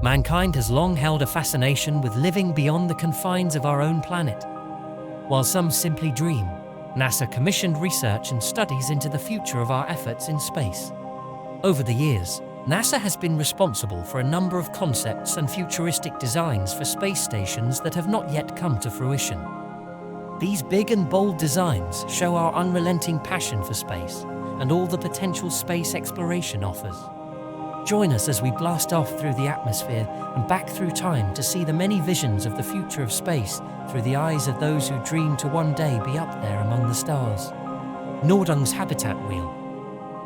Mankind has long held a fascination with living beyond the confines of our own planet. While some simply dream, NASA commissioned research and studies into the future of our efforts in space. Over the years, NASA has been responsible for a number of concepts and futuristic designs for space stations that have not yet come to fruition. These big and bold designs show our unrelenting passion for space and all the potential space exploration offers. Join us as we blast off through the atmosphere and back through time to see the many visions of the future of space through the eyes of those who dream to one day be up there among the stars. Nordung's habitat wheel.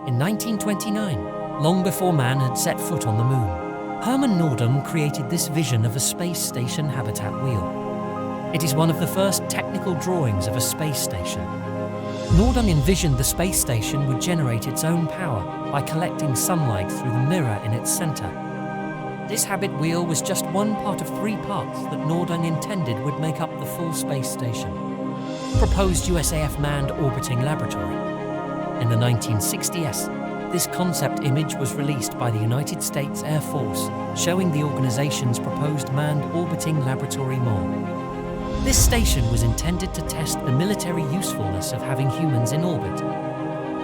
In 1929, long before man had set foot on the moon, Hermann Nordung created this vision of a space station habitat wheel. It is one of the first technical drawings of a space station. Nordung envisioned the space station would generate its own power by collecting sunlight through the mirror in its center. This habit wheel was just one part of 3 parts that Nordung intended would make up the full space station. Proposed USAF manned orbiting laboratory. In the 1960s, this concept image was released by the United States Air Force, showing the organization's proposed manned orbiting laboratory model. This station was intended to test the military usefulness of having humans in orbit.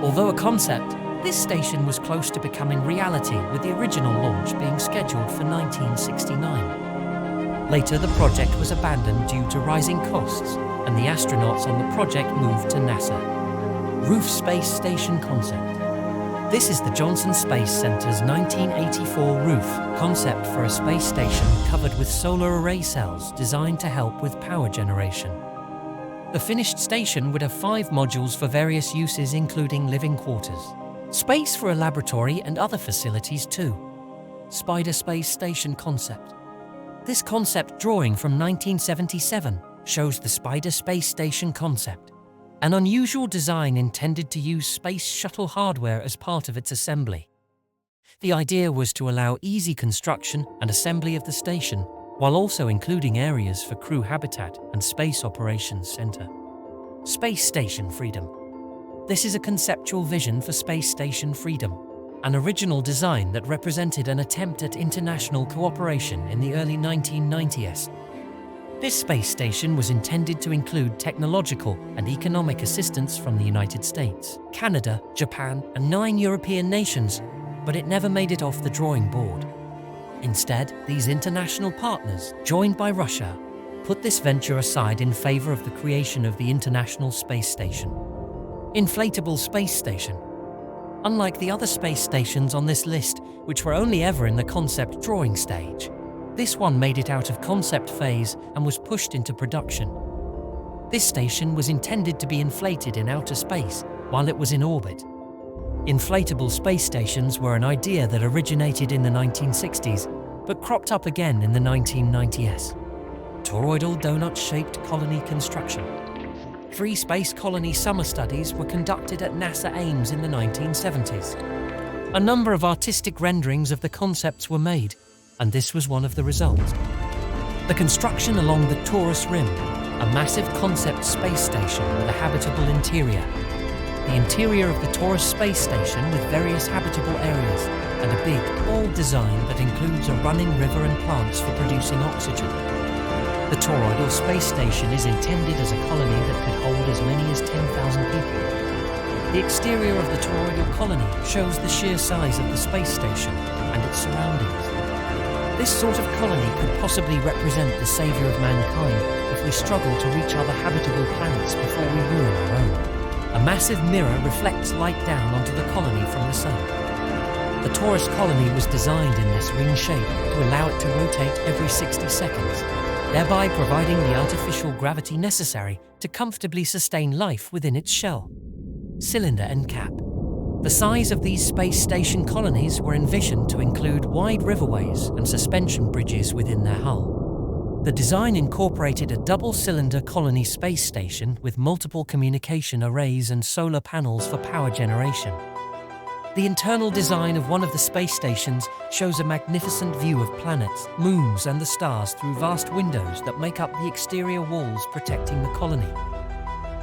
Although a concept, this station was close to becoming reality, with the original launch being scheduled for 1969. Later, the project was abandoned due to rising costs, and the astronauts on the project moved to NASA. Roof Space Station Concept. This is the Johnson Space Center's 1984 roof concept for a space station covered with solar array cells designed to help with power generation. The finished station would have 5 modules for various uses, including living quarters, space for a laboratory and other facilities too. Spider Space Station Concept. This concept drawing from 1977 shows the Spider Space Station concept, an unusual design intended to use space shuttle hardware as part of its assembly. The idea was to allow easy construction and assembly of the station, while also including areas for crew habitat and space operations center. Space Station Freedom. This is a conceptual vision for Space Station Freedom, an original design that represented an attempt at international cooperation in the early 1990s. This space station was intended to include technological and economic assistance from the United States, Canada, Japan, and 9 European nations, but it never made it off the drawing board. Instead, these international partners, joined by Russia, put this venture aside in favor of the creation of the International Space Station. Inflatable Space Station. Unlike the other space stations on this list, which were only ever in the concept drawing stage, this one made it out of concept phase and was pushed into production. This station was intended to be inflated in outer space while it was in orbit. Inflatable space stations were an idea that originated in the 1960s, but cropped up again in the 1990s. Toroidal donut-shaped colony construction. 3 space colony summer studies were conducted at NASA Ames in the 1970s. A number of artistic renderings of the concepts were made, and this was one of the results. The construction along the Taurus Rim, a massive concept space station with a habitable interior. The interior of the Taurus space station with various habitable areas, and a big, bold design that includes a running river and plants for producing oxygen. The toroidal space station is intended as a colony that could hold as many as 10,000 people. The exterior of the toroidal colony shows the sheer size of the space station and its surroundings. This sort of colony could possibly represent the savior of mankind if we struggle to reach other habitable planets before we ruin our own. A massive mirror reflects light down onto the colony from the sun. The Taurus colony was designed in this ring shape to allow it to rotate every 60 seconds, thereby providing the artificial gravity necessary to comfortably sustain life within its shell. Cylinder and cap. The size of these space station colonies were envisioned to include wide riverways and suspension bridges within their hull. The design incorporated a double-cylinder colony space station with multiple communication arrays and solar panels for power generation. The internal design of one of the space stations shows a magnificent view of planets, moons, and the stars through vast windows that make up the exterior walls protecting the colony.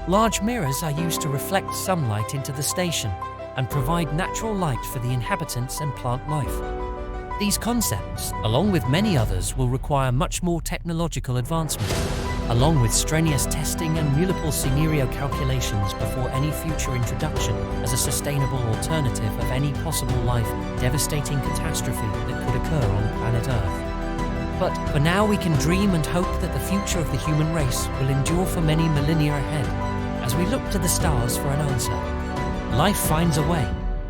Large mirrors are used to reflect sunlight into the station and provide natural light for the inhabitants and plant life. These concepts, along with many others, will require much more technological advancement, along with strenuous testing and multiple scenario calculations before any future introduction as a sustainable alternative of any possible life-devastating catastrophe that could occur on planet Earth. But for now we can dream and hope that the future of the human race will endure for many millennia ahead, as we look to the stars for an answer. Life finds a way.